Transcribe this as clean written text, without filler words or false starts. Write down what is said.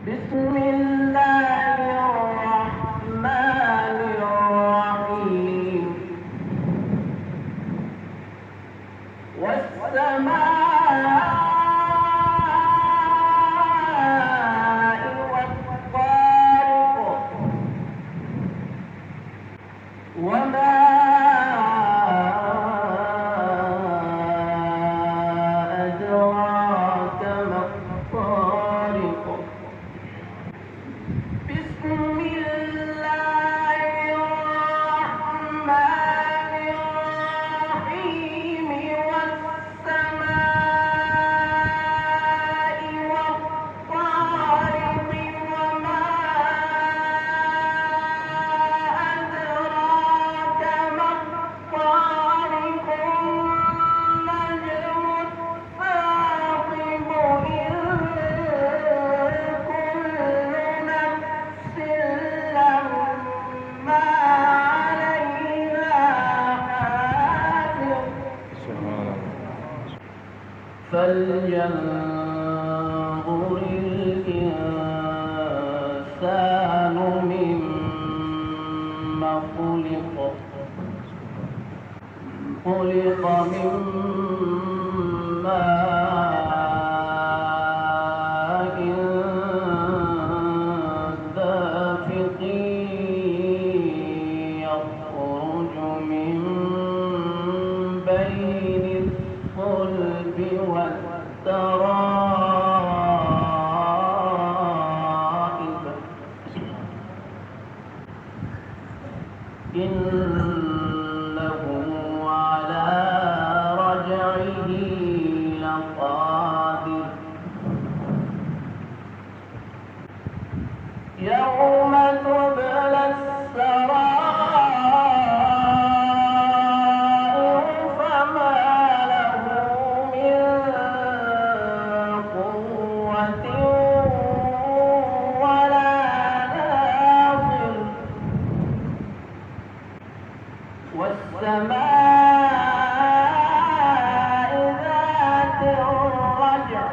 بسم الله الرحمن الرحيم والسماء والطارق وما أدراك ما الطارق بسم الله الرحمن الرحيم والسماء والطارق وما أدراك ما الطارق النجم الثاقب إن كل نفس لما عليها حافظ فلينظر الإنسان مما خلق من ماء دافق يخرج من بين الصلب والترائب إنه على رجعه لقادر يوم تبلى السرائر فما له من قوة ولا ناصر والسماء ذات الرجع